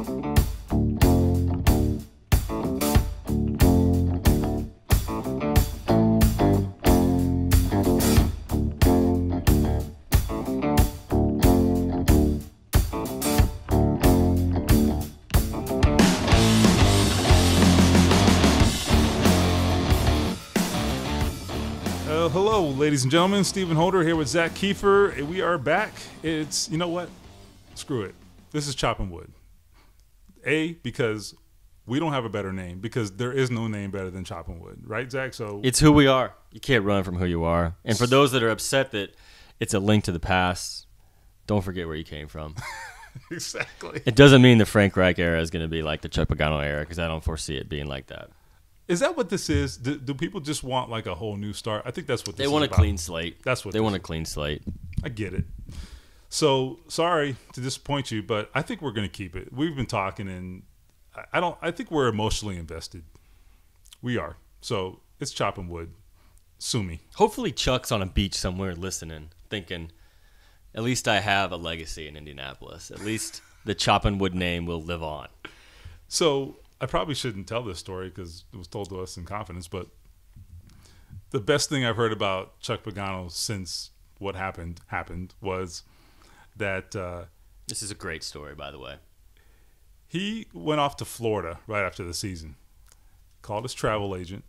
Hello, ladies and gentlemen. Stephen Holder here with Zach Keefer. We are back. It's, you know what? Screw it. This is Chopping Wood. Because we don't have a better name, because there is no name better than Chopping Wood. Right, Zach? So it's who we are. You can't run from who you are. And for those that are upset that it's a link to the past, don't forget where you came from. Exactly. It doesn't mean the Frank Reich era is going to be like the Chuck Pagano era, because I don't foresee it being like that. Is that what this is? Do people just want like a whole new start? I think that's what this is about. They want a clean slate. That's what they want a clean slate. I get it. So sorry to disappoint you, but I think we're going to keep it. We've been talking, and I think we're emotionally invested. We are. So it's Chopping Wood. Sue me. Hopefully Chuck's on a beach somewhere listening, thinking, at least I have a legacy in Indianapolis. At least the Chopping Wood name will live on. So I probably shouldn't tell this story because it was told to us in confidence, but the best thing I've heard about Chuck Pagano since what happened was that this is a great story, by the way. He went off to Florida right after the season, called his travel agent,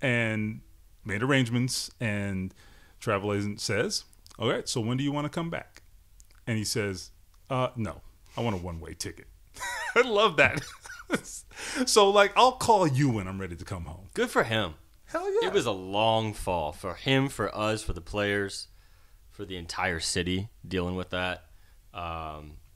and made arrangements, and travel agent says, all right, so when do you want to come back? And he says, no, I want a one-way ticket. I love that. So, like, I'll call you when I'm ready to come home. Good for him. Hell yeah. It was a long fall for him, for us, for the players, for the entire city dealing with that.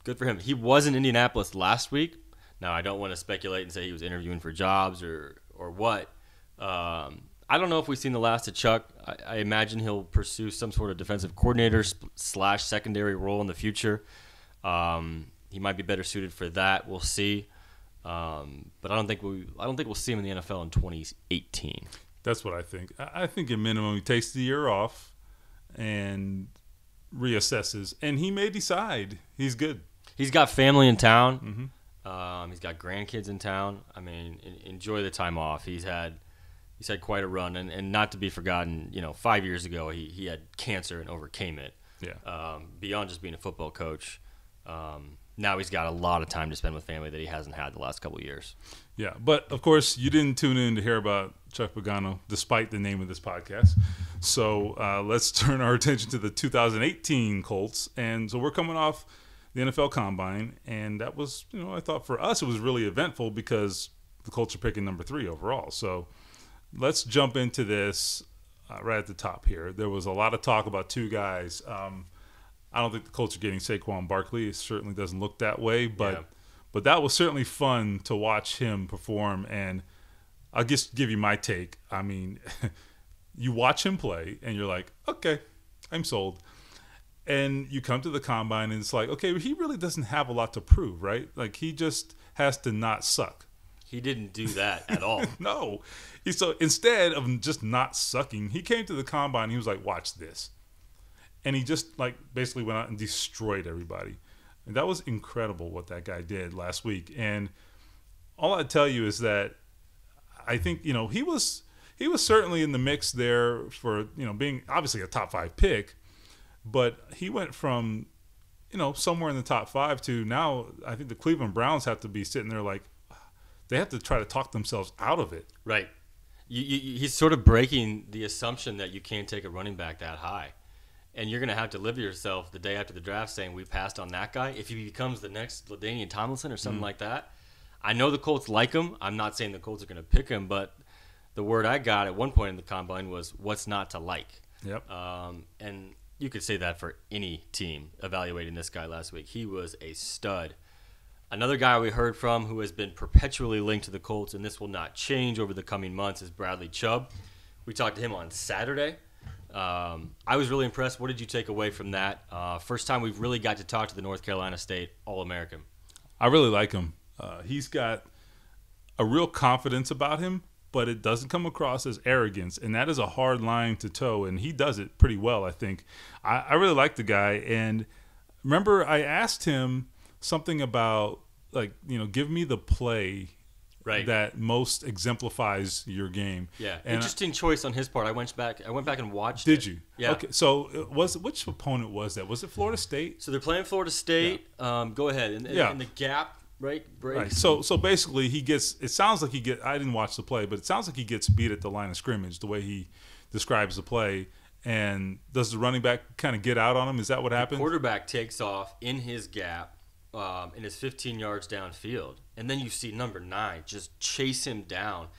Good for him. He was in Indianapolis last week. Now, I don't want to speculate and say he was interviewing for jobs or what. I don't know if we've seen the last of Chuck. I imagine he'll pursue some sort of defensive coordinator / secondary role in the future. He might be better suited for that. We'll see. But I don't think we'll see him in the NFL in 2018. That's what I think. I think at minimum he takes the year off and reassesses, and he may decide he's good. He's got family in town. Mm-hmm. He's got grandkids in town. I mean, enjoy the time off. He's had quite a run, and not to be forgotten. 5 years ago he had cancer and overcame it. Yeah. Beyond just being a football coach. Now he's got a lot of time to spend with family that he hasn't had the last couple of years. Yeah, but of course you didn't tune in to hear about Chuck Pagano, despite the name of this podcast. So let's turn our attention to the 2018 Colts. And so we're coming off the NFL Combine, and that was, I thought for us it was really eventful because the Colts are picking number 3 overall. So let's jump into this right at the top here. There was a lot of talk about two guys. I don't think the Colts are getting Saquon Barkley. It certainly doesn't look that way, but that was certainly fun to watch him perform. And I'll just give you my take. I mean, you watch him play, and you're like, okay, I'm sold. And you come to the Combine, and it's like, okay, he really doesn't have a lot to prove, right? Like, he just has to not suck. He didn't do that at all. No. So instead of just not sucking, he came to the Combine, and he was like, watch this. And he just, basically went out and destroyed everybody. And that was incredible what that guy did last week. And all I'd tell you is that I think, he was certainly in the mix there for, being obviously a top 5 pick. But he went from, somewhere in the top 5 to now I think the Cleveland Browns have to be sitting there like they have to try to talk themselves out of it. Right. He's sort of breaking the assumption that you can't take a running back that high. And you're going to have to live yourself the day after the draft saying we passed on that guy. If he becomes the next LaDainian Tomlinson or something like that, I know the Colts like him. I'm not saying the Colts are going to pick him, but the word I got at one point in the Combine was what's not to like. Yep. And you could say that for any team evaluating this guy last week. He was a stud. Another guy we heard from who has been perpetually linked to the Colts, and this will not change over the coming months, is Bradley Chubb. We talked to him on Saturday. I was really impressed. What did you take away from that? First time we've really got to talk to the North Carolina State All-American. I really like him. He's got a real confidence about him, but it doesn't come across as arrogance, and that is a hard line to toe, and he does it pretty well, I think. I really like the guy, and remember I asked him something about give me the play Right. that most exemplifies your game. Yeah, And interesting choice on his part. I went back and watched did it. you? Yeah. Okay. So which opponent was that? Was it Florida State? So they're playing Florida State. Go ahead. And the gap, right? Breaks. Right. So basically, it sounds like I didn't watch the play, but it sounds like he gets beat at the line of scrimmage, the way he describes the play. And does the running back kind of get out on him? Is that what happened? Quarterback takes off in his gap, and is 15 yards downfield. And then you see number 9 just chase him down.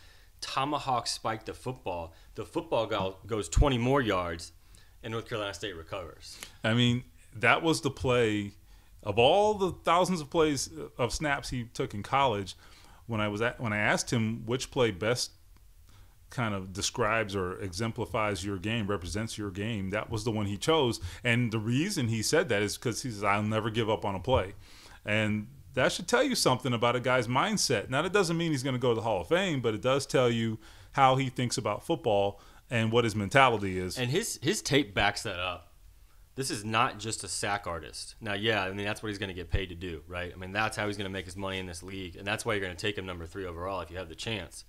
Tomahawk spike the football. The football goes 20 more yards, and North Carolina State recovers. I mean, that was the play of all the thousands of plays of snaps he took in college. When I asked him which play best kind of describes or exemplifies your game, represents your game, that was the one he chose. And the reason he said that is because he says, I'll never give up on a play. And that should tell you something about a guy's mindset. Now, that doesn't mean he's going to go to the Hall of Fame, but it does tell you how he thinks about football and what his mentality is. And his tape backs that up. This is not just a sack artist. Now, yeah, I mean, that's what he's going to get paid to do, right? I mean, that's how he's going to make his money in this league, and that's why you're going to take him number 3 overall if you have the chance.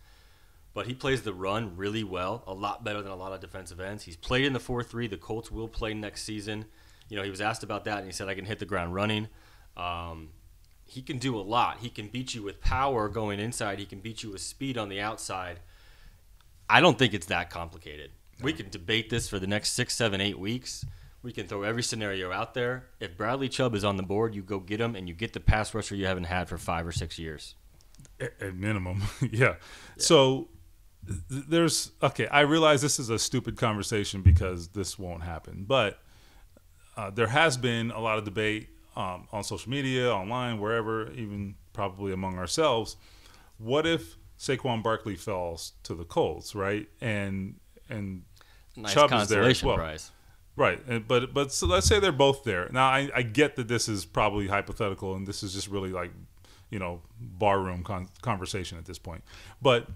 But he plays the run really well, a lot better than a lot of defensive ends. He's played in the 4-3. The Colts will play next season. He was asked about that, and he said, I can hit the ground running. He can do a lot. He can beat you with power going inside. He can beat you with speed on the outside. I don't think it's that complicated. No. We can debate this for the next 6, 7, 8 weeks. We can throw every scenario out there. If Bradley Chubb is on the board, you go get him, and you get the pass rusher you haven't had for 5 or 6 years. At minimum, yeah. So I realize this is a stupid conversation because this won't happen, but there has been a lot of debate on social media, online, wherever, even probably among ourselves. What if Saquon Barkley falls to the Colts, right? And nice Chubb is there as well. Prize. Right, but so let's say they're both there. Now, I get that this is probably hypothetical, and this is just really like, barroom conversation at this point. But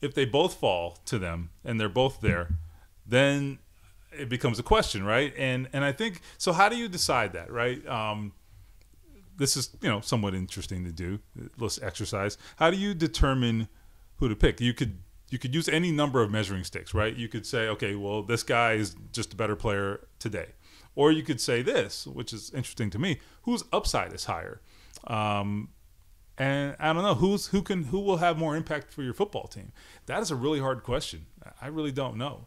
if they both fall to them and they're both there, then it becomes a question, right? And I think so. How do you decide that, right? This is somewhat interesting to do. Let's exercise. How do you determine who to pick? You could use any number of measuring sticks, right? You could say, okay, well, this guy is just a better player today, or you could say this, which is interesting to me: whose upside is higher? And I don't know who will have more impact for your football team. That is a really hard question. I really don't know.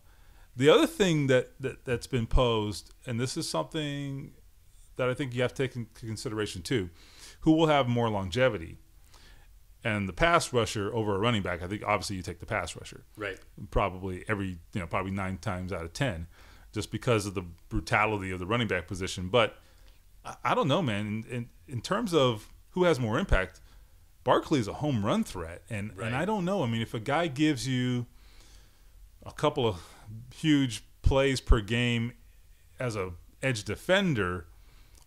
The other thing that's been posed, and this is something that I think you have to take into consideration too, who will have more longevity? And the pass rusher over a running back, I think obviously you take the pass rusher. Right. Probably probably 9 times out of 10, just because of the brutality of the running back position. But I don't know, man. In terms of who has more impact, Barkley is a home run threat. And I don't know. I mean, if a guy gives you a couple of huge plays per game as a edge defender,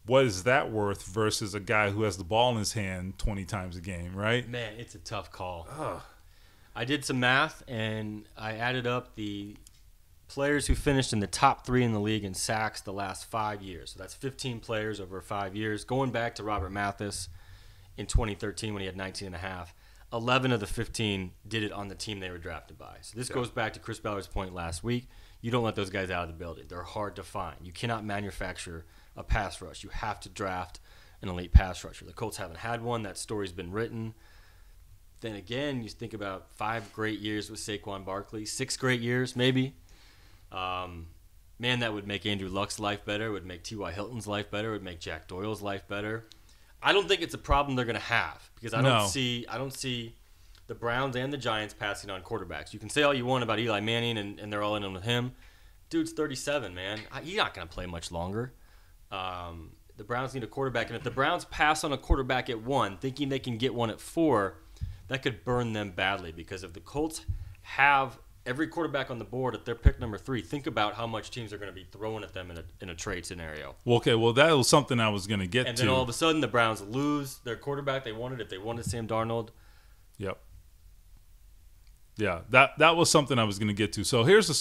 what is that worth versus a guy who has the ball in his hand 20 times a game, right? Man, it's a tough call. I did some math, and I added up the players who finished in the top 3 in the league in sacks the last 5 years. So that's 15 players over 5 years. Going back to Robert Mathis in 2013 when he had 19.5, 11 of the 15 did it on the team they were drafted by. So this goes back to Chris Ballard's point last week. You don't let those guys out of the building. They're hard to find. You cannot manufacture a pass rush. You have to draft an elite pass rusher. The Colts haven't had one. That story's been written. Then again, you think about 5 great years with Saquon Barkley, 6 great years maybe. Man, that would make Andrew Luck's life better. It would make T.Y. Hilton's life better. It would make Jack Doyle's life better. I don't think it's a problem they're going to have because I don't see the Browns and the Giants passing on quarterbacks. You can say all you want about Eli Manning and they're all in on with him. Dude's 37, man. He's not going to play much longer. The Browns need a quarterback, and if the Browns pass on a quarterback at 1, thinking they can get one at 4, that could burn them badly because if the Colts have every quarterback on the board at their pick number 3, think about how much teams are going to be throwing at them in a trade scenario. Well, okay, that was something I was going to get to. And then all of a sudden the Browns lose their quarterback they wanted if they wanted Sam Darnold. Yep. Yeah, that was something I was going to get to. So here's a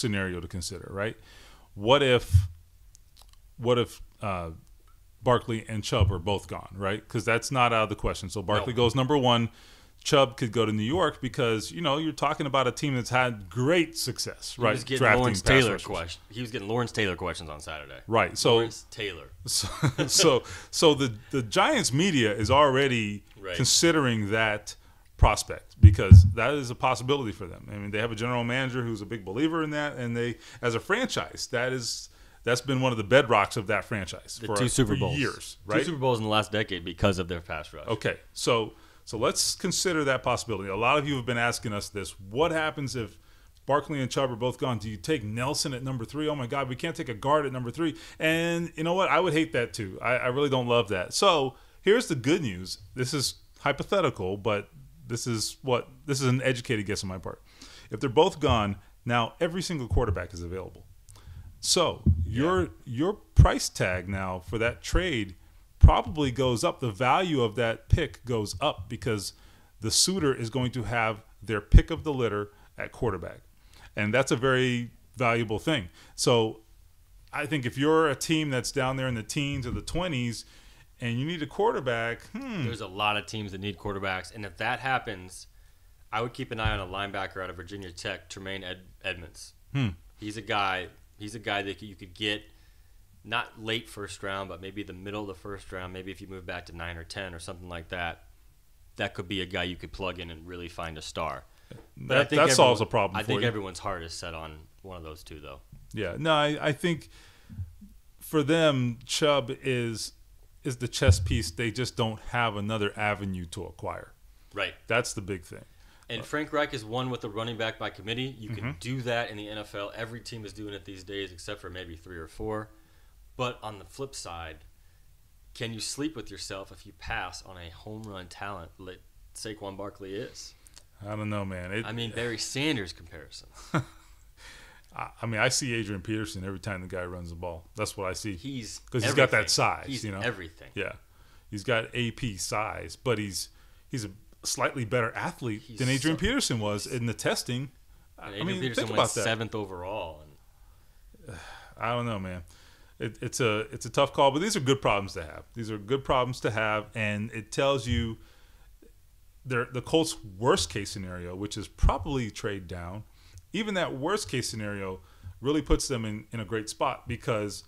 Barkley and Chubb are both gone, right? Because that's not out of the question. So Barkley goes number 1. Chubb could go to New York because, you're talking about a team that's had great success, right? He was getting Lawrence Taylor questions. He was getting Lawrence Taylor questions on Saturday. Right. So Lawrence Taylor. So the Giants media is already considering that prospect because that is a possibility for them. I mean, they have a general manager who's a big believer in that, and they, as a franchise, that's been one of the bedrocks of that franchise for 2 Super Bowls. Years, right? 2 Super Bowls in the last decade because of their pass rush. Okay, so let's consider that possibility. A lot of you have been asking us this. What happens if Barkley and Chubb are both gone? Do you take Nelson at number 3? Oh, my God, we can't take a guard at number 3. And you know what? I would hate that too. I really don't love that. So here's the good news. This is hypothetical, but this is an educated guess on my part. If they're both gone, now every single quarterback is available. So your price tag now for that trade probably goes up. The value of that pick goes up because the suitor is going to have their pick of the litter at quarterback. And that's a very valuable thing. So I think if you're a team that's down there in the teens or the 20s and you need a quarterback, there's a lot of teams that need quarterbacks. And if that happens, I would keep an eye on a linebacker out of Virginia Tech, Tremaine Edmonds. He's a guy that you could get not late first round, but maybe the middle of the first round. Maybe if you move back to 9 or 10 or something like that, that could be a guy you could plug in and really find a star. But I think that solves a problem. I think everyone's heart is set on one of those two, though. Yeah, no, I think for them, Chubb is the chess piece. They just don't have another avenue to acquire. Right. That's the big thing. And Frank Reich is one with the running back by committee. You can do that in the NFL. Every team is doing it these days, except for maybe 3 or 4. But on the flip side, can you sleep with yourself if you pass on a home run talent like Saquon Barkley is? I don't know, man. Barry Sanders comparison. I see Adrian Peterson every time the guy runs the ball. That's what I see. Because he's got that size. He's everything. Yeah, he's got AP size, but he's a slightly better athlete than Adrian Peterson was in the testing. Adrian Peterson went 7th overall. I don't know, man. It's a tough call, but these are good problems to have. These are good problems to have, and it tells you the Colts' worst case scenario, which is probably trade down. Even that worst case scenario really puts them in a great spot because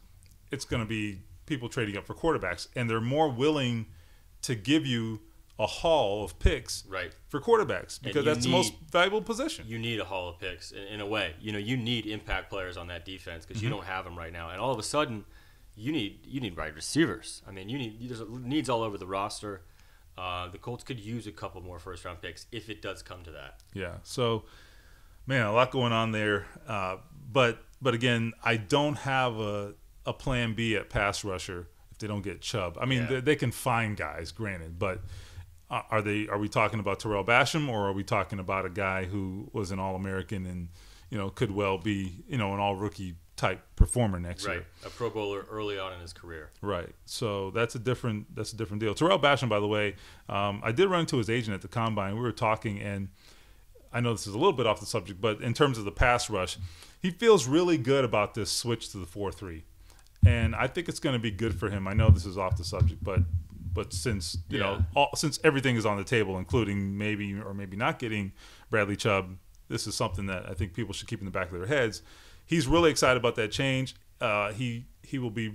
it's going to be people trading up for quarterbacks, and they're more willing to give you a haul of picks for quarterbacks because that's the most valuable position. You need a haul of picks in a way. You need impact players on that defense because you don't have them right now. And all of a sudden, you need wide receivers. I mean, there's needs all over the roster. The Colts could use a couple more first-round picks if it does come to that. Yeah. So, man, a lot going on there. But again, I don't have a plan B at pass rusher if they don't get Chubb. I mean, they can find guys, granted, but are we talking about Terrell Basham, or are we talking about a guy who was an All-American and could well be an all-rookie type performer next year? Right, a Pro Bowler early on in his career. Right. So that's a different deal. Terrell Basham, by the way, I did run into his agent at the Combine. We were talking, and I know this is a little bit off the subject, but in terms of the pass rush, he feels really good about this switch to the 4-3. And I think it's going to be good for him. I know this is off the subject, but since since everything is on the table, including maybe or maybe not getting Bradley Chubb, this is something that I think people should keep in the back of their heads. He's really excited about that change. He will be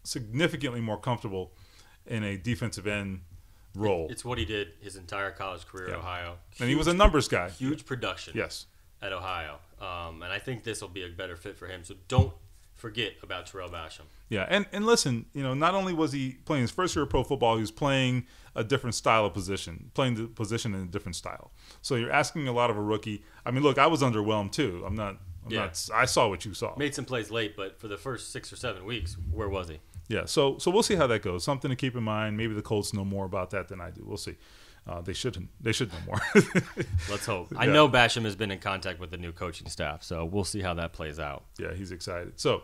significantly more comfortable in a defensive end role. It's what he did his entire college career at Ohio. And he was a numbers guy. Huge production. Yes. At Ohio. And I think this will be a better fit for him. So don't forget about Terrell Basham. Yeah, and listen, not only was he playing his first year of pro football, he was playing a different style of position, playing the position in a different style. So you're asking a lot of a rookie. I mean, look, I was underwhelmed too. I'm not. I saw what you saw. Made some plays late, but for the first 6 or 7 weeks, where was he? Yeah, so we'll see how that goes. Something to keep in mind. Maybe the Colts know more about that than I do. We'll see. They should know more. Let's hope. I know Basham has been in contact with the new coaching staff, so we'll see how that plays out. Yeah, he's excited. So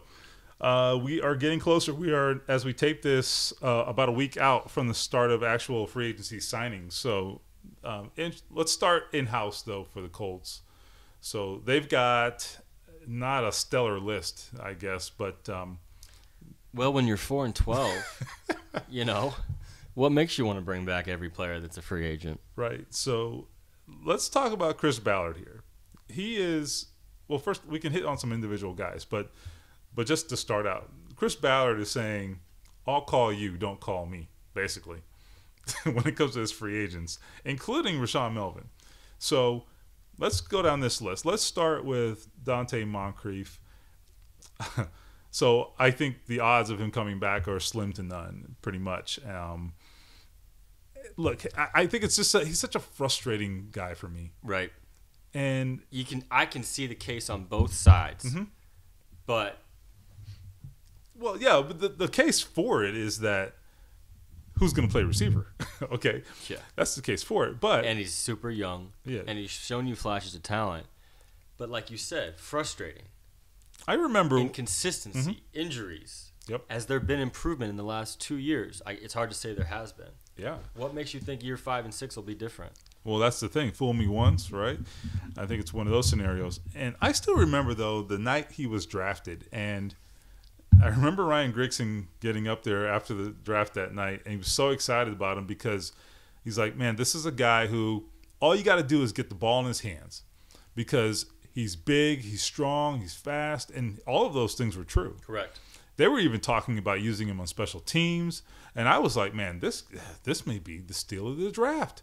we are getting closer. We are, as we tape this, about a week out from the start of actual free agency signings. So let's start in-house, though, for the Colts. So they've got not a stellar list, I guess, but Well, when you're 4-12, what makes you want to bring back every player that's a free agent? Right. So let's talk about Chris Ballard here. He is, well, first we can hit on some individual guys, but just to start out, Chris Ballard is saying, I'll call you, don't call me, basically, when it comes to his free agents, including Rashawn Melvin. So let's go down this list. Let's start with Dante Moncrief. So I think the odds of him coming back are slim to none, pretty much. Look, I think it's just he's such a frustrating guy for me. Right. And I can see the case on both sides, but well, yeah, but the case for it is that who's going to play receiver? Okay, yeah, that's the case for it. But and he's super young, and he's shown you flashes of talent. But like you said, frustrating. I remember inconsistency, injuries. Yep. Has there been improvement in the last 2 years? It's hard to say there has been. Yeah. What makes you think year 5 and 6 will be different? Well, that's the thing. Fool me once, right? I think it's one of those scenarios. And I still remember, though, the night he was drafted. And I remember Ryan Grigson getting up there after the draft that night. And he was so excited about him because he's like, man, this is a guy who all you got to do is get the ball in his hands. Because he's big, he's strong, he's fast. And all of those things were true. Correct. They were even talking about using him on special teams. And I was like, man, this may be the steal of the draft.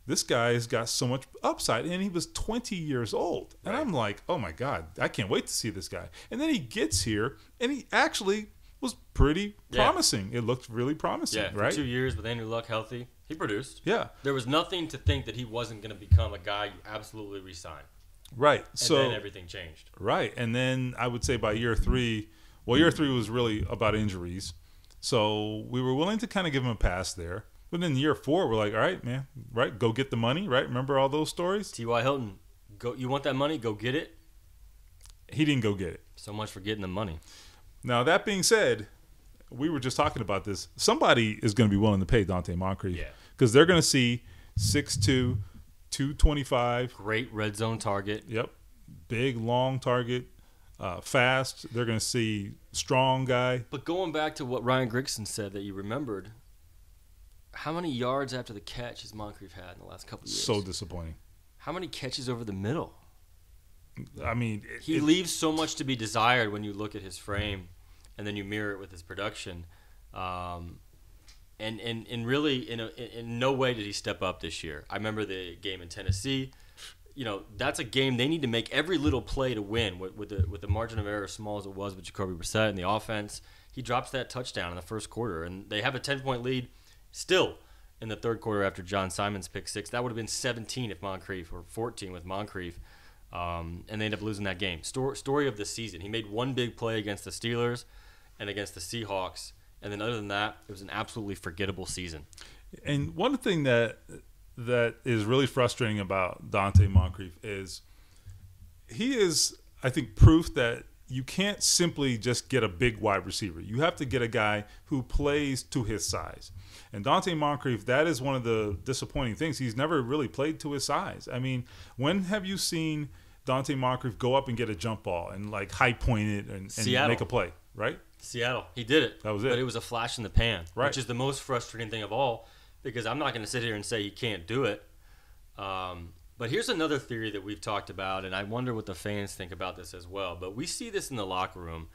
This guy's got so much upside. And he was 20 years old. And I'm like, oh, my God, I can't wait to see this guy. And then he gets here, and he actually was pretty promising. It looked really promising, right? For 2 years with Andrew Luck healthy, he produced. Yeah. There was nothing to think that he wasn't going to become a guy you absolutely re-sign. Right. And then everything changed. Right. And then I would say by year 3, well, year 3 was really about injuries. So we were willing to kind of give him a pass there. But in year 4, we're like, all right, man, right, go get the money, right? Remember all those stories? T.Y. Hilton, go. You want that money? Go get it. He didn't go get it. So much for getting the money. Now, that being said, we were just talking about this. Somebody is going to be willing to pay Dante Moncrief. Yeah. Because they're going to see 6'2", 225. Great red zone target. Yep. Big, long target. Fast. They're going to see strong guy. But going back to what Ryan Grigson said that you remembered, how many yards after the catch has Moncrief had in the last couple of years? So disappointing. How many catches over the middle? I mean, he leaves so much to be desired when you look at his frame, and then you mirror it with his production. And really, in no way did he step up this year. I remember the game in Tennessee. That's a game they need to make every little play to win. With the margin of error as small as it was with Jacoby Brissett and the offense, he drops that touchdown in the first quarter, and they have a 10-point lead still in the third quarter after John Simon's pick 6. That would have been 17 if Moncrief, or 14 with Moncrief, and they end up losing that game. Story of the season. He made one big play against the Steelers and against the Seahawks, and then other than that, it was an absolutely forgettable season. And one thing that is really frustrating about Dante Moncrief is he is, I think, proof that you can't simply just get a big wide receiver. You have to get a guy who plays to his size. And Dante Moncrief, that is one of the disappointing things. He's never really played to his size. I mean, when have you seen Dante Moncrief go up and get a jump ball and like high point it and make a play, right? Seattle. He did it. That was it. But it was a flash in the pan, right, which is the most frustrating thing of all, because I'm not going to sit here and say he can't do it. But here's another theory that we've talked about, and I wonder what the fans think about this as well. But we see this in the locker room.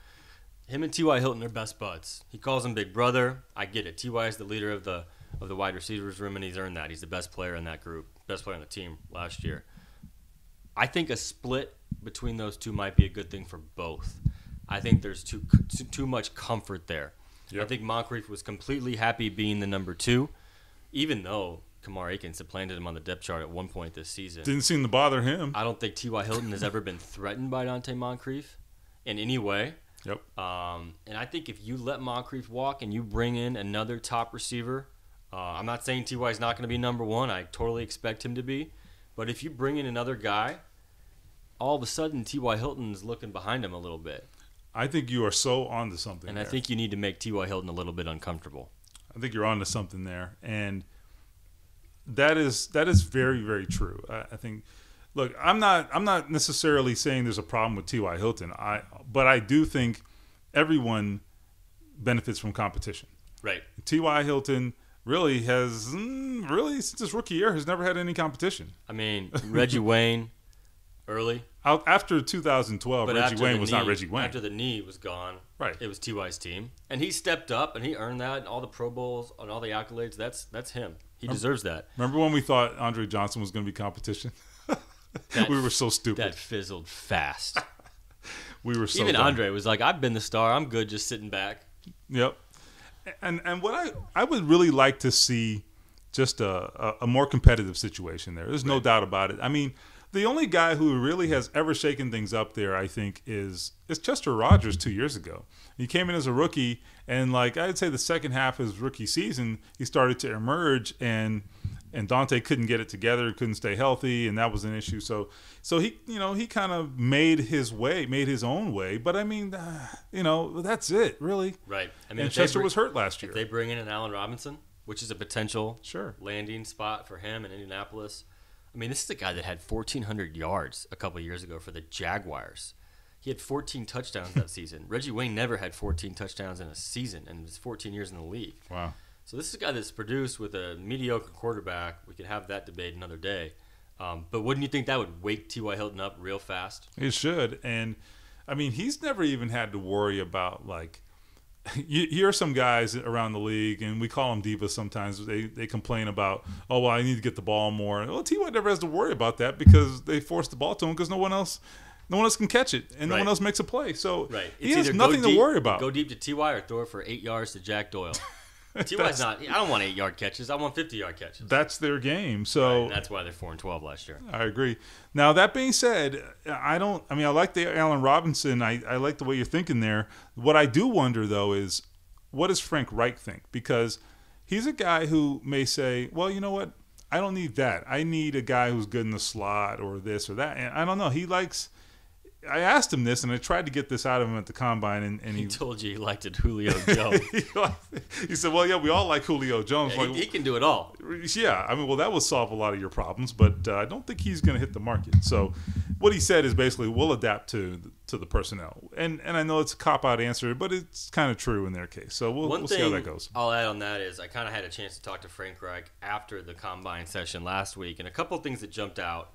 Him and T.Y. Hilton are best buds. He calls him Big Brother. I get it. T.Y. is the leader of the wide receivers room, and he's earned that. He's the best player in that group, best player on the team last year. I think a split between those two might be a good thing for both. I think there's too much comfort there. Yep. I think Moncrief was completely happy being the number 2, even though Kamar Aiken supplanted him on the depth chart at one point this season. Didn't seem to bother him. I don't think T.Y. Hilton has ever been threatened by Dante Moncrief in any way. Yep. And I think if you let Moncrief walk and you bring in another top receiver, I'm not saying T.Y. is not going to be number 1. I totally expect him to be. But if you bring in another guy, all of a sudden T.Y. Hilton is looking behind him a little bit. I think you are so onto something And there. I think you need to make T.Y. Hilton a little bit uncomfortable. I think you're onto something there. And that is very, very true. I think, look, I'm not necessarily saying there's a problem with T.Y. Hilton. But I do think everyone benefits from competition. Right. T.Y. Hilton really since his rookie year, has never had any competition. I mean, Reggie Wayne early. After 2012, But Reggie Wayne was not Reggie Wayne. After the knee was gone, Right. It was T.Y.'s team. And he stepped up, and he earned that, and all the Pro Bowls and all the accolades. That's him. He deserves that. Remember when we thought Andre Johnson was going to be competition? We were so stupid. That fizzled fast. We were so Even dumb. Andre was like, I've been the star. I'm good just sitting back. Yep. And what I would really like to see just a more competitive situation there. There's no doubt about it. I mean, the only guy who really has ever shaken things up there, I think, is Chester Rogers 2 years ago. He came in as a rookie, and like I'd say the second half of his rookie season, he started to emerge, and Dante couldn't get it together, couldn't stay healthy, and that was an issue. So he kind of made his own way. But I mean, that's it, really. Right. I mean, and Chester was hurt last year. If they bring in an Allen Robinson, which is a potential Sure. landing spot for him in Indianapolis. I mean, this is a guy that had 1,400 yards a couple of years ago for the Jaguars. He had 14 touchdowns that season. Reggie Wayne never had 14 touchdowns in a season, and was 14 years in the league. Wow. So this is a guy that's produced with a mediocre quarterback. We could have that debate another day. But wouldn't you think that would wake T.Y. Hilton up real fast? It should. And, I mean, he's never even had to worry about, like, you hear some guys around the league, and we call them divas sometimes. They complain about, oh, well, I need to get the ball more. Well, T.Y. never has to worry about that because they force the ball to him because no one else can catch it, and no one else makes a play. So he has nothing to worry about. Go deep to T.Y. or throw it for 8 yards to Jack Doyle. T.Y.'s not. I don't want 8-yard catches. I want 50-yard catches. That's their game. So and that's why they're 4-12 last year. I agree. Now that being said, I like the Allen Robinson. I like the way you're thinking there. What I do wonder though is, what does Frank Reich think? Because he's a guy who may say, well, you know what? I don't need that. I need a guy who's good in the slot or this or that. And I don't know. I asked him this, and I tried to get this out of him at the combine, and he told you he liked it Julio Jones. He said, well, yeah, we all like Julio Jones. Yeah, he can do it all. Yeah, I mean, well, that would solve a lot of your problems, but I don't think he's going to hit the market. So what he said is basically, we'll adapt to the personnel. And I know it's a cop-out answer, but it's kind of true in their case. So we'll see how that goes. I'll add on that is I kind of had a chance to talk to Frank Reich after the combine session last week, and a couple of things that jumped out.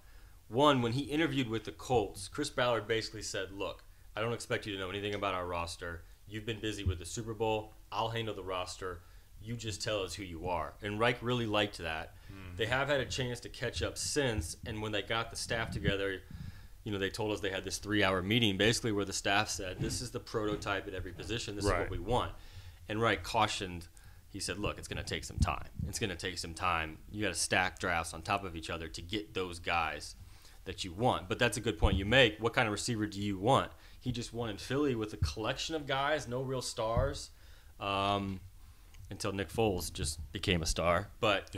One, when he interviewed with the Colts, Chris Ballard basically said, look, I don't expect you to know anything about our roster. You've been busy with the Super Bowl. I'll handle the roster. You just tell us who you are. And Reich really liked that. They have had a chance to catch up since, and when they got the staff together, they told us they had this 3-hour meeting basically where the staff said, this is the prototype at every position. This is what we want. And Reich cautioned, he said, look, it's going to take some time. It's going to take some time. You got to stack drafts on top of each other to get those guys that you want. But that's a good point you make. What kind of receiver do you want? He just wanted Philly with a collection of guys, no real stars, until Nick Foles just became a star. But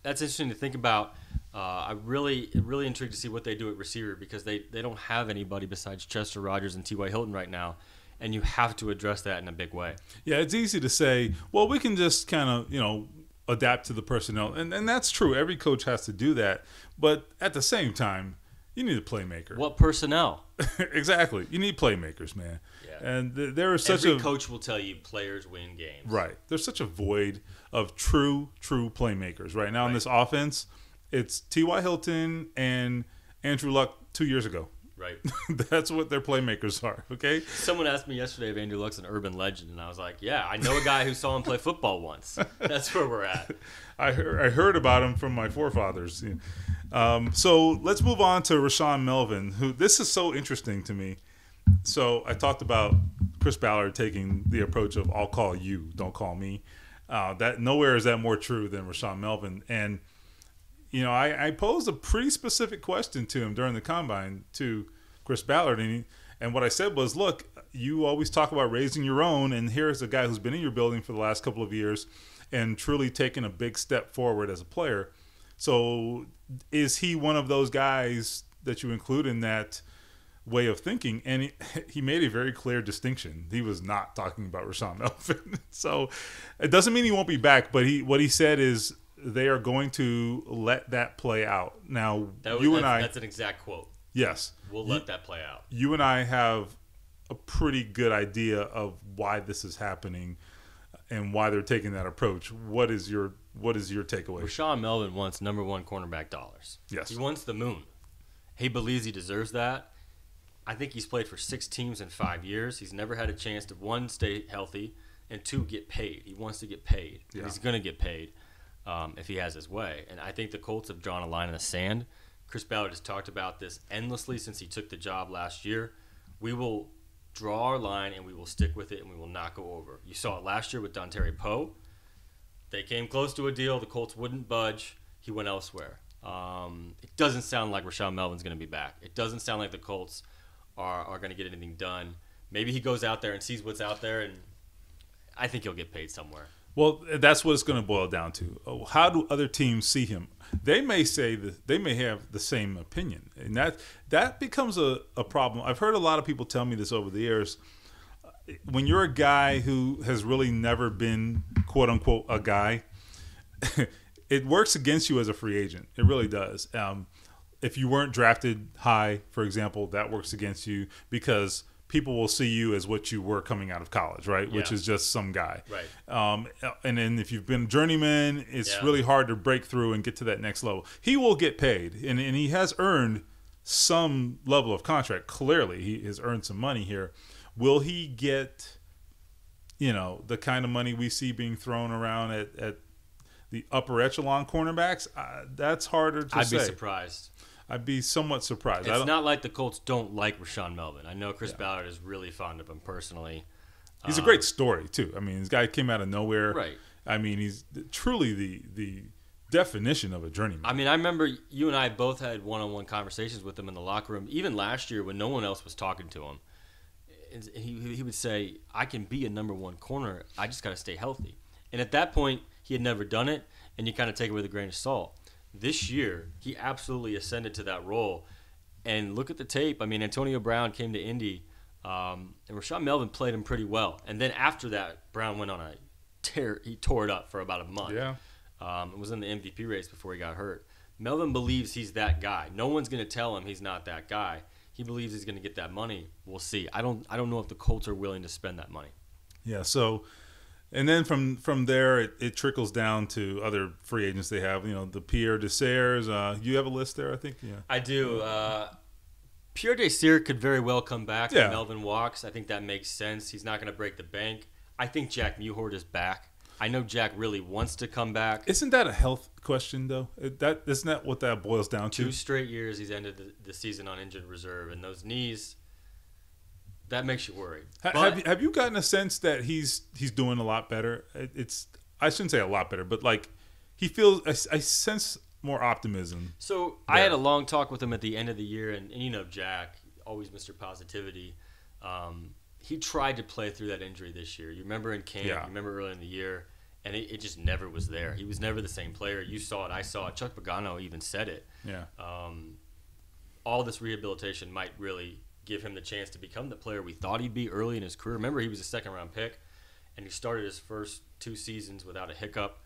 that's interesting to think about. I'm really intrigued to see what they do at receiver because they don't have anybody besides Chester Rogers and T.Y. Hilton right now. And you have to address that in a big way. Yeah, it's easy to say, well, we can just kind of, adapt to the personnel. And that's true. Every coach has to do that. But at the same time, you need a playmaker. What personnel? Exactly. You need playmakers, man. Yeah. And there is such Every coach will tell you players win games. Right. There's such a void of true playmakers. Right now in this offense, it's T.Y. Hilton and Andrew Luck 2 years ago. Right. That's what their playmakers are, okay? Someone asked me yesterday if Andrew Luck's an urban legend, and I was like, yeah, I know a guy who saw him play football once. That's where we're at. I heard about him from my forefathers. So let's move on to Rashaan Melvin, who this is so interesting to me. So I talked about Chris Ballard taking the approach of I'll call you, don't call me. That nowhere is that more true than Rashaan Melvin. And I posed a pretty specific question to him during the combine to Chris Ballard, and what I said was, look, you always talk about raising your own, and here's a guy who's been in your building for the last couple of years and truly taken a big step forward as a player. So is he one of those guys that you include in that way of thinking? And he made a very clear distinction. He was not talking about Rashaan Melvin. So it doesn't mean he won't be back, but what he said is, they are going to let that play out. Now, that's an exact quote. Yes. We'll let that play out. You and I have a pretty good idea of why this is happening and why they're taking that approach. What is your takeaway? Rashaan Melvin wants number one cornerback dollars. Yes. He wants the moon. He believes he deserves that. I think he's played for 6 teams in 5 years. He's never had a chance to, 1, stay healthy, and 2, get paid. He wants to get paid. Yeah. He's going to get paid if he has his way. And I think the Colts have drawn a line in the sand. Chris Ballard has talked about this endlessly since he took the job last year. We will draw our line, and we will stick with it, and we will not go over. You saw it last year with Dontari Poe. They came close to a deal. The Colts wouldn't budge. He went elsewhere. It doesn't sound like Rashaan Melvin's going to be back. It doesn't sound like the Colts are going to get anything done. Maybe he goes out there and sees what's out there, and I think he'll get paid somewhere. Well, that's what it's going to boil down to. How do other teams see him? They may say that they may have the same opinion, and that becomes a problem. I've heard a lot of people tell me this over the years. When you're a guy who has really never been, quote unquote, a guy, it works against you as a free agent. It really does. If you weren't drafted high, for example, that works against you because people will see you as what you were coming out of college, right? Yeah. Which is just some guy. Right. And then if you've been a journeyman, it's really hard to break through and get to that next level. He will get paid, and he has earned some level of contract. Clearly, he has earned some money here. Will he get, the kind of money we see being thrown around at the upper echelon cornerbacks? That's harder to say. I'd be surprised. I'd be somewhat surprised. It's not like the Colts don't like Rashaan Melvin. I know Chris Ballard is really fond of him personally. He's a great story, too. I mean, this guy came out of nowhere. Right. I mean, he's truly the definition of a journeyman. I mean, I remember you and I both had one-on-one conversations with him in the locker room, even last year when no one else was talking to him. And he would say, I can be a number one corner. I just got to stay healthy. And at that point, he had never done it, and you kind of take it with a grain of salt. This year, he absolutely ascended to that role. And look at the tape. I mean, Antonio Brown came to Indy, and Rashaan Melvin played him pretty well. And then after that, Brown went on a tear. He tore it up for about a month. Yeah. It was in the MVP race before he got hurt. Melvin believes he's that guy. No one's going to tell him he's not that guy. He believes he's going to get that money. We'll see. I don't know if the Colts are willing to spend that money. Yeah, so – and then from there, it trickles down to other free agents they have. The Pierre Desairs. You have a list there, I think? Yeah. I do. Pierre Desairs could very well come back if Melvin walks. I think that makes sense. He's not going to break the bank. I think Jack Mewhort is back. I know Jack really wants to come back. Isn't that a health question, though? Isn't that what that boils down to? 2 straight years he's ended the season on injured reserve, and those knees – that makes you worried. Have you gotten a sense that he's doing a lot better? I shouldn't say a lot better, but like he feels I sense more optimism. So there. I had a long talk with him at the end of the year, and Jack, always Mr. Positivity. He tried to play through that injury this year. You remember in camp, you remember early in the year, and it just never was there. He was never the same player. You saw it, I saw it. Chuck Pagano even said it. Yeah. All this rehabilitation might really give him the chance to become the player we thought he'd be early in his career. Remember, he was a second-round pick, and he started his first 2 seasons without a hiccup.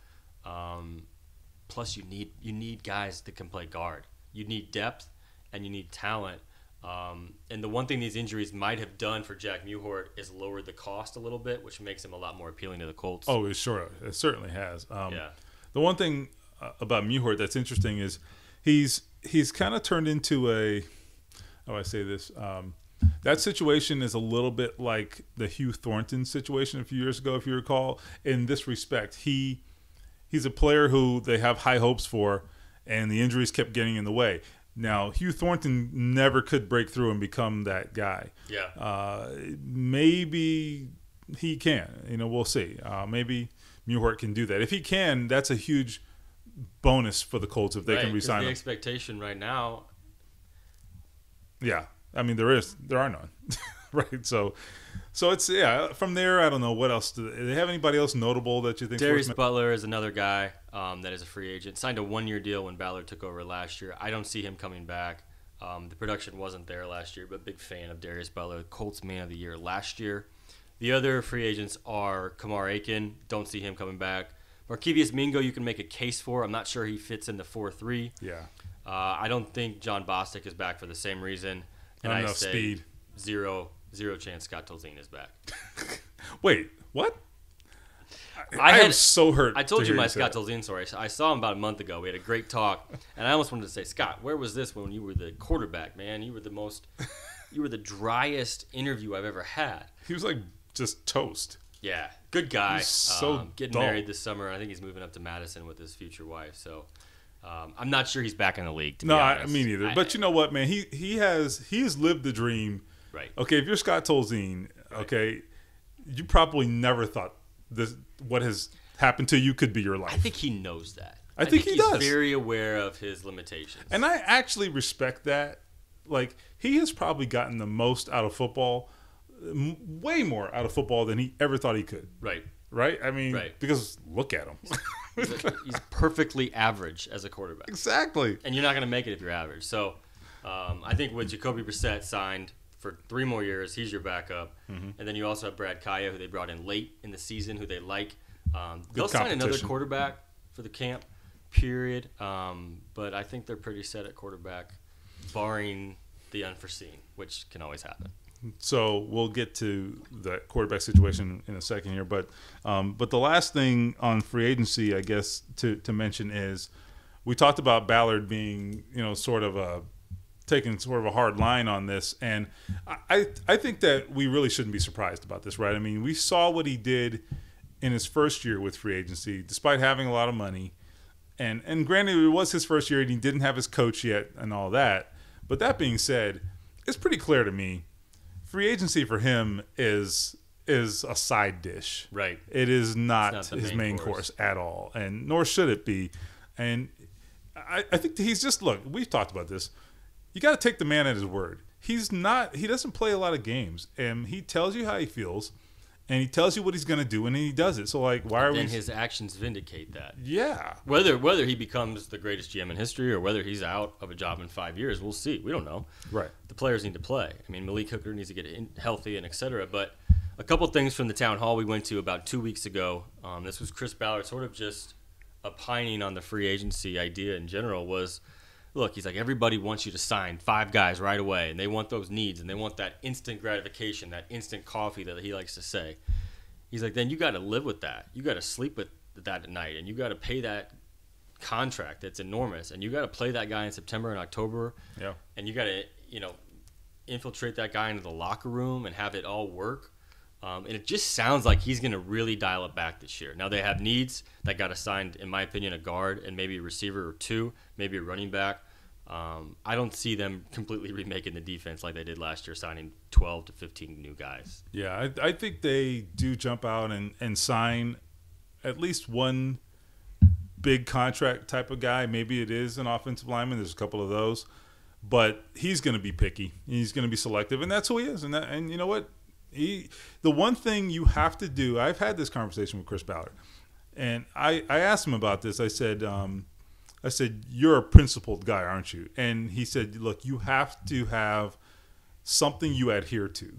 Plus, you need guys that can play guard. You need depth, and you need talent. And the one thing these injuries might have done for Jack Mewhort is lowered the cost a little bit, which makes him a lot more appealing to the Colts. Oh, it certainly has. The one thing about Mewhort that's interesting is he's kind of turned into a – how do I say this? That situation is a little bit like the Hugh Thornton situation a few years ago, if you recall. In this respect, he's a player who they have high hopes for, and the injuries kept getting in the way. Now, Hugh Thornton never could break through and become that guy. Yeah. Maybe he can. We'll see. Maybe Mewhort can do that. If he can, that's a huge bonus for the Colts if they can re-sign him. The expectation right now. Yeah, I mean there are none, right? So it's From there, I don't know what else. Do they have anybody else notable that you think? Darius Butler is another guy that is a free agent. Signed a 1-year deal when Ballard took over last year. I don't see him coming back. The production wasn't there last year, but big fan of Darius Butler, Colts Man of the Year last year. The other free agents are Kamar Aiken. Don't see him coming back. Markevius Mingo, you can make a case for. I'm not sure he fits in the 4-3. Yeah. I don't think John Bostic is back for the same reason. And Not I enough say speed. 0 0 chance Scott Tolzien is back. Wait, what? I am so hurt. I told to you hear my say Scott that. Tolzien story. I saw him about a month ago. We had a great talk, and I almost wanted to say, Scott, where was this when you were the quarterback, man? You were the driest interview I've ever had. He was like just toast. Yeah, good guy. He's so getting dull. married this summer. I think he's moving up to Madison with his future wife. So I'm not sure he's back in the league. To be honest. Me neither. But you know what, man? He has lived the dream. Right. Okay, if you're Scott Tolzien, okay, you probably never thought this what has happened to you could be your life. I think he knows that. I think he he's does. Very aware of his limitations. And I actually respect that. Like, he has probably gotten the most out of football, way more out of football than he ever thought he could. Right. Right? I mean, Right. because look at him. He's perfectly average as a quarterback. Exactly. And you're not going to make it if you're average. So I think with Jacoby Brissett signed for 3 more years, he's your backup. Mm-hmm. And then you also have Brad Kaya, who they brought in late in the season, who they like. They'll sign another quarterback for the camp, period. But I think they're pretty set at quarterback, barring the unforeseen, which can always happen. So we'll get to the quarterback situation in a second here, but the last thing on free agency, I guess, to mention is we talked about Ballard being, taking sort of a hard line on this, and I think that we really shouldn't be surprised about this, right? I mean, we saw what he did in his first year with free agency, despite having a lot of money, and granted, it was his first year and he didn't have his coach yet and all that. But that being said, it's pretty clear to me. Free agency for him is a side dish. Right. It is not his main course at all, and nor should it be. And I think that he's just, look, we've talked about this. You got to take the man at his word. He doesn't play a lot of games, and he tells you how he feels, and he tells you what he's going to do, and he does it. So, like, why are we? And his actions vindicate that. Yeah. Whether he becomes the greatest GM in history or whether he's out of a job in 5 years, we'll see. We don't know. Right. The players need to play. I mean, Malik Hooker needs to get healthy and et cetera. But a couple things from the town hall we went to about 2 weeks ago. This was Chris Ballard sort of just opining on the free agency idea in general was, look, he's like, everybody wants you to sign 5 guys right away, and they want those needs, and they want that instant gratification, that instant coffee that he likes to say. He's like, then you got to live with that. You got to sleep with that at night, and you got to pay that contract that's enormous, and you got to play that guy in September and October. Yeah. And you got to, infiltrate that guy into the locker room and have it all work. And it just sounds like he's going to really dial it back this year. Now, they have needs that got assigned, in my opinion, a guard and maybe a receiver or 2, maybe a running back. I don't see them completely remaking the defense like they did last year, signing 12 to 15 new guys. Yeah, I think they do jump out and sign at least one big contract type of guy. Maybe it is an offensive lineman. There's a couple of those. But he's going to be picky. He's going to be selective, and that's who he is. And you know what? The one thing you have to do, I've had this conversation with Chris Ballard, and I asked him about this. I said, you're a principled guy, aren't you? And he said, look, you have to have something you adhere to.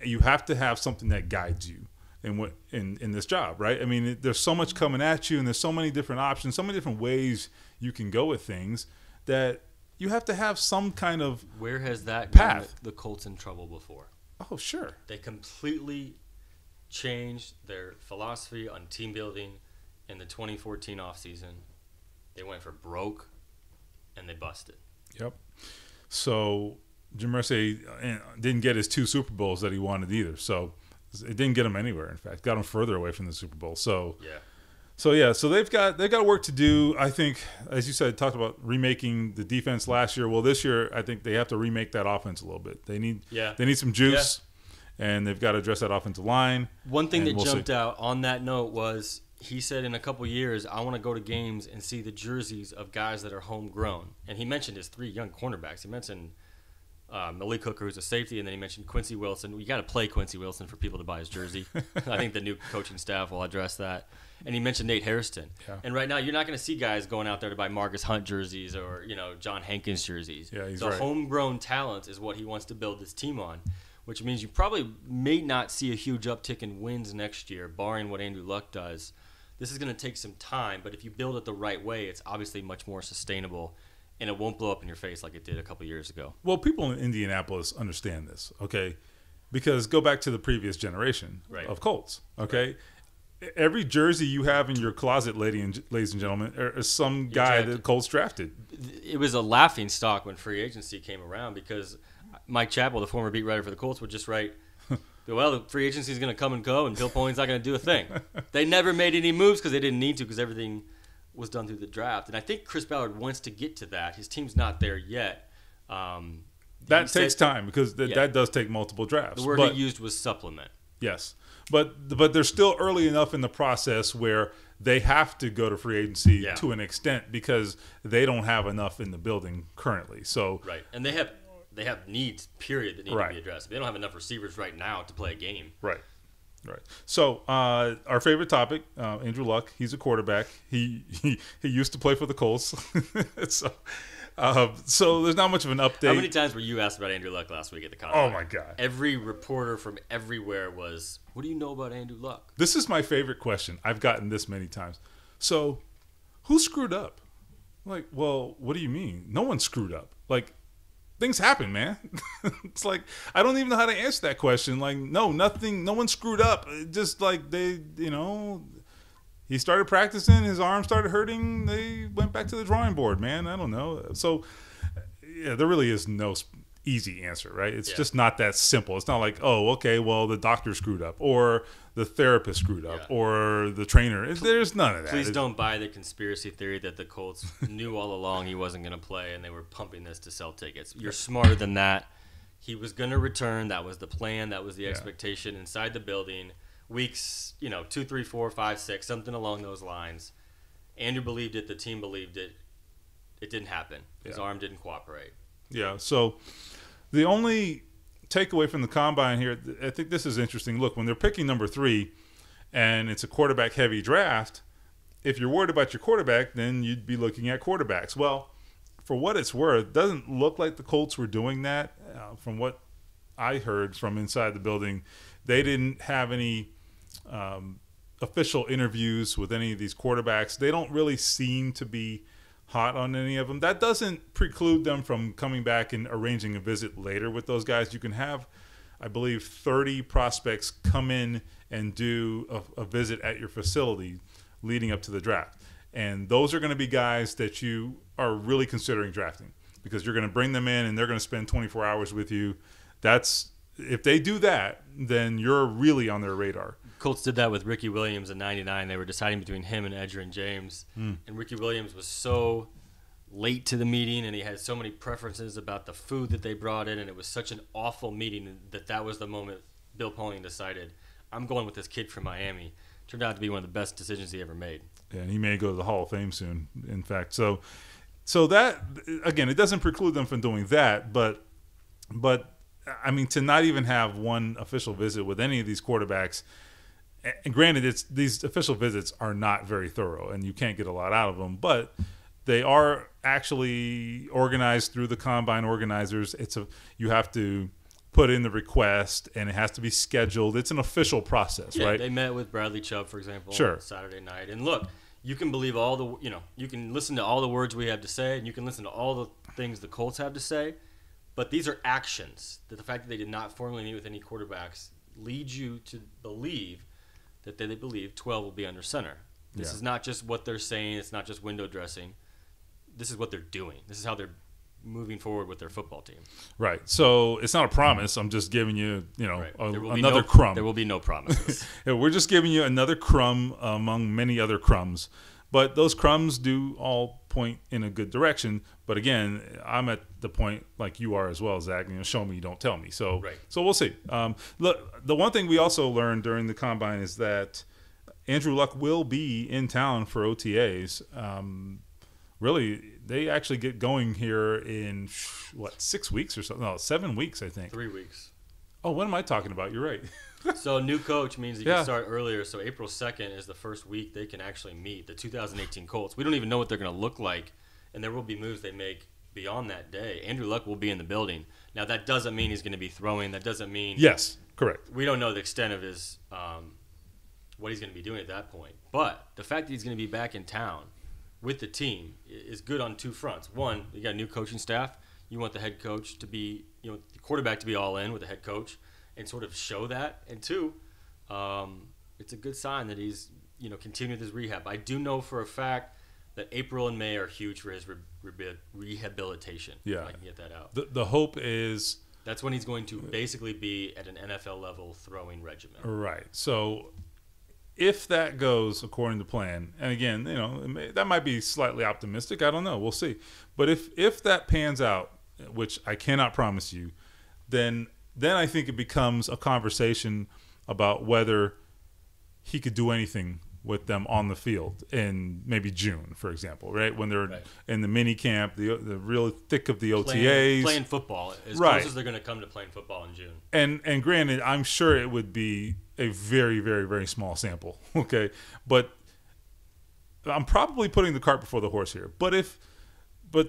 You have to have something that guides you in this job, right? I mean, there's so much coming at you, and there's so many different options, so many different ways you can go with things that you have to have some kind of Where has that path. gotten the Colts in trouble before? Oh, sure. They completely changed their philosophy on team building in the 2014 offseason. They went for broke, and they busted. Yep. So Jim Irsay didn't get his 2 Super Bowls that he wanted either. So it didn't get him anywhere. In fact, got him further away from the Super Bowl. So yeah. So they've got work to do. I think, as you said, talked about remaking the defense last year. Well, this year I think they have to remake that offense a little bit. They need some juice, and they've got to address that offensive line. One thing that jumped out on that note was he said in a couple years, I want to go to games and see the jerseys of guys that are homegrown. And he mentioned his 3 young cornerbacks. He mentioned Malik Hooker, who's a safety, and then he mentioned Quincy Wilson. You got to play Quincy Wilson for people to buy his jersey. I think the new coaching staff will address that. And he mentioned Nate Hairston. Yeah. And right now, you're not going to see guys going out there to buy Marcus Hunt jerseys or John Hankins jerseys. Yeah, he's the right. Homegrown talent is what he wants to build this team on, which means you probably may not see a huge uptick in wins next year, barring what Andrew Luck does. This is going to take some time, but if you build it the right way, it's obviously much more sustainable, and it won't blow up in your face like it did a couple years ago. Well, people in Indianapolis understand this, okay? Because go back to the previous generation of Colts, okay? Right. Every jersey you have in your closet, ladies and gentlemen, is some guy that Colts drafted. It was a laughing stock when free agency came around because Mike Chappell, the former beat writer for the Colts, would just write, well, the free agency is going to come and go, and Bill Polian's not going to do a thing. They never made any moves because they didn't need to because everything was done through the draft. And I think Chris Ballard wants to get to that. His team's not there yet. That takes time because that does take multiple drafts. The word he used was supplement. Yes. But they're still early enough in the process where they have to go to free agency to an extent because they don't have enough in the building currently. So right. And they have needs, period, that need to be addressed. They don't have enough receivers right now to play a game. Right. So our favorite topic, Andrew Luck, he's a quarterback. He used to play for the Colts. So there's not much of an update. How many times were you asked about Andrew Luck last week at the Combine? Oh, my God. Every reporter from everywhere was, what do you know about Andrew Luck? This is my favorite question. I've gotten this many times. So who screwed up? Like, well, what do you mean? No one screwed up. Like, things happen, man. It's like, I don't even know how to answer that question. Like, no, nothing, no one screwed up. Just like they, he started practicing, his arm started hurting, they went back to the drawing board, man. I don't know. So, yeah, there really is no easy answer, right? It's just not that simple. It's not like, oh, okay, well, the doctor screwed up, or the therapist screwed up, or the trainer. There's none of that. Please don't buy the conspiracy theory that the Colts knew all along he wasn't going to play and they were pumping this to sell tickets. You're smarter than that. He was going to return. That was the plan. That was the expectation inside the building. Weeks, 2, 3, 4, 5, 6, something along those lines. Andrew believed it. The team believed it. It didn't happen. His arm didn't cooperate. Yeah. So the only takeaway from the Combine here, I think this is interesting. Look, when they're picking number 3 and it's a quarterback-heavy draft, if you're worried about your quarterback, then you'd be looking at quarterbacks. Well, for what it's worth, it doesn't look like the Colts were doing that. From what I heard from inside the building, they didn't have any official interviews with any of these quarterbacks. They don't really seem to be hot on any of them. That doesn't preclude them from coming back and arranging a visit later with those guys. You can have, I believe, 30 prospects come in and do a visit at your facility leading up to the draft. And those are going to be guys that you are really considering drafting because you're going to bring them in and they're going to spend 24 hours with you. If they do that, then you're really on their radar. Colts did that with Ricky Williams in '99. They were deciding between him and Edgerrin James. And Ricky Williams was so late to the meeting, and he had so many preferences about the food that they brought in, and it was such an awful meeting that was the moment Bill Polian decided, I'm going with this kid from Miami. Turned out to be one of the best decisions he ever made. Yeah, and he may go to the Hall of Fame soon, in fact. So that, again, it doesn't preclude them from doing that, but I mean, to not even have one official visit with any of these quarterbacks, and granted, these official visits are not very thorough, and you can't get a lot out of them, but they are actually organized through the Combine organizers. You have to put in the request, and it has to be scheduled. It's an official process, right? They met with Bradley Chubb, for example, on Saturday night. And look, you can believe you can listen to all the words we have to say, and you can listen to all the things the Colts have to say, but these are actions. That the fact that they did not formally meet with any quarterbacks leads you to believe that they believe 12 will be under center. This is not just what they're saying. It's not just window dressing. This is what they're doing. This is how they're moving forward with their football team. Right. So it's not a promise. I'm just giving you, another crumb. There will be no promises. We're just giving you another crumb among many other crumbs. But those crumbs do all point in a good direction. But again, I'm at the point like you are as well, Zach. Show me, don't tell me. So we'll see. Look, the one thing we also learned during the Combine is that Andrew Luck will be in town for OTAs. Really, they actually get going here in, 6 weeks or something? No, 7 weeks, I think. 3 weeks. Oh, what am I talking about? You're right. So new coach means you can start earlier. So April 2nd is the first week they can actually meet the 2018 Colts. We don't even know what they're going to look like, and there will be moves they make beyond that day. Andrew Luck will be in the building. Now, that doesn't mean he's going to be throwing. That doesn't mean – Yes, correct. We don't know the extent of his what he's going to be doing at that point. But the fact that he's going to be back in town with the team is good on two fronts. One, you got a new coaching staff. You want the head coach to be – the quarterback to be all in with the head coach. and sort of show that. And two, it's a good sign that he's continued his rehab. I do know for a fact that April and May are huge for his rehabilitation. Yeah, if I can get that out. The hope is that's when he's going to basically be at an NFL level throwing regimen. Right. So if that goes according to plan, and again, that might be slightly optimistic. I don't know. We'll see. But if that pans out, which I cannot promise you, then I think it becomes a conversation about whether he could do anything with them on the field in maybe June, for example, right? When they're in the mini camp, the real thick of the OTAs. Playing football. As close as they're going to come to playing football in June. And granted, I'm sure it would be a very, very, very small sample, okay? But I'm probably putting the cart before the horse here. But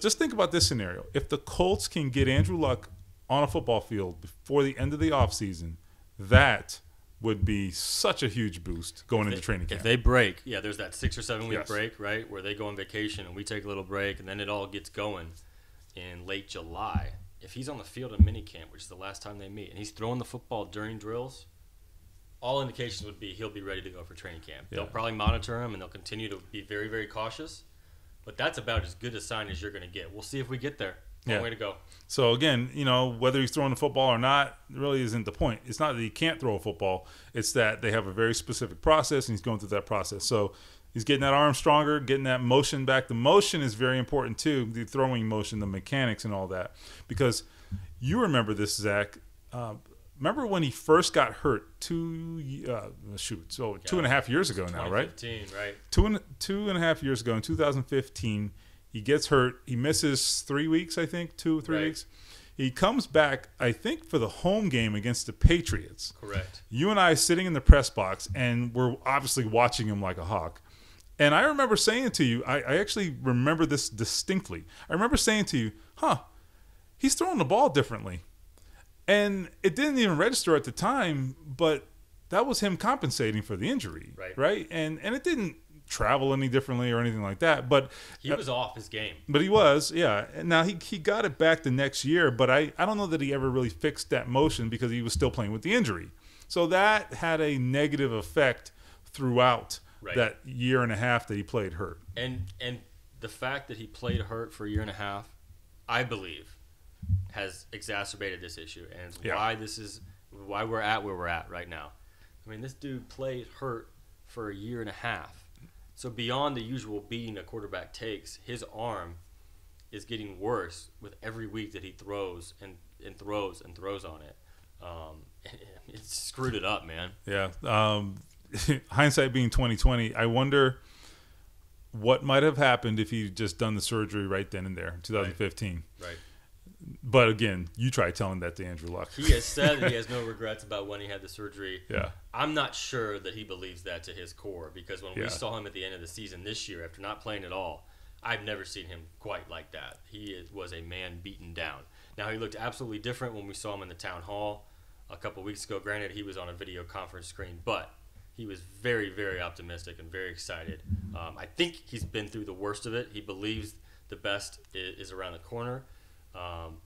just think about this scenario. If the Colts can get Andrew Luck on a football field before the end of the offseason, that would be such a huge boost going into training camp. If they break, there's that 6 or 7 week break, right, where they go on vacation and we take a little break, and then it all gets going in late July. If he's on the field in minicamp, which is the last time they meet, and he's throwing the football during drills, all indications would be he'll be ready to go for training camp. They'll probably monitor him, and they'll continue to be very, very cautious. But that's about as good a sign as you're going to get. We'll see if we get there. Long way to go. So, again, whether he's throwing the football or not really isn't the point. It's not that he can't throw a football. It's that they have a very specific process, and he's going through that process. So he's getting that arm stronger, getting that motion back. The motion is very important, too, the throwing motion, the mechanics and all that. Because you remember this, Zach. Remember when he first got hurt 2.5 years ago now, right? 2015, right. 2.5 years ago in 2015. He gets hurt. He misses 3 weeks, I think, 2 or 3 weeks. He comes back, I think, for the home game against the Patriots. Correct. You and I sitting in the press box, and we're obviously watching him like a hawk. And I remember saying to you, I actually remember this distinctly. I remember saying to you, he's throwing the ball differently. And it didn't even register at the time, but that was him compensating for the injury, right? And it didn't travel any differently or anything like that, but he was off his game. But he was, Now he got it back the next year, but I don't know that he ever really fixed that motion because he was still playing with the injury. So that had a negative effect throughout that year and a half that he played hurt. And the fact that he played hurt for a year and a half, I believe, has exacerbated this issue, and it's why we're at where we're at right now. I mean, this dude played hurt for a year and a half. So beyond the usual beating a quarterback takes, his arm is getting worse with every week that he throws and throws on it. It's screwed it up, man. Yeah. Hindsight being 2020, I wonder what might have happened if he'd just done the surgery right then and there in 2015. Right. But again, you try telling that to Andrew Luck. He has said that he has no regrets about when he had the surgery. Yeah. I'm not sure that he believes that to his core, because when we saw him at the end of the season this year, after not playing at all, I've never seen him quite like that. He was a man beaten down. Now, he looked absolutely different when we saw him in the town hall a couple weeks ago. Granted, he was on a video conference screen, but he was very, very optimistic and very excited. I think he's been through the worst of it. He believes the best is around the corner.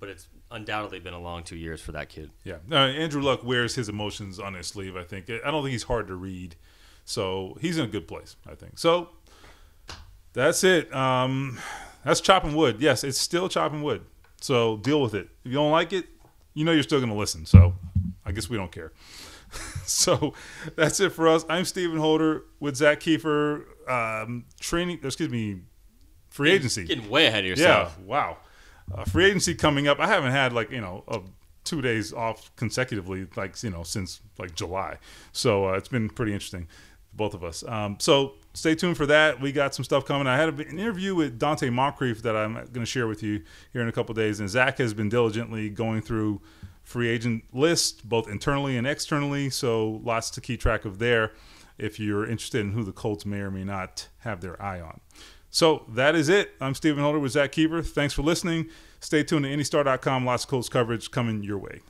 But it's undoubtedly been a long 2 years for that kid. Yeah. Andrew Luck wears his emotions on his sleeve, I think. I don't think he's hard to read. So he's in a good place, I think. So that's it. That's chopping wood. Yes, it's still chopping wood. So deal with it. If you don't like it, you're still going to listen. So I guess we don't care. So that's it for us. I'm Stephen Holder with Zach Keefer. Free agency. Getting way ahead of yourself. Yeah, wow. Free agency coming up. I haven't had 2 days off consecutively, since July. So it's been pretty interesting, both of us. So stay tuned for that. We got some stuff coming. I had an interview with Dante Moncrief that I'm going to share with you here in a couple of days. And Zach has been diligently going through free agent lists, both internally and externally. So lots to keep track of there if you're interested in who the Colts may or may not have their eye on. So that is it. I'm Stephen Holder with Zach Keefer. Thanks for listening. Stay tuned to IndyStar.com. Lots of Colts coverage coming your way.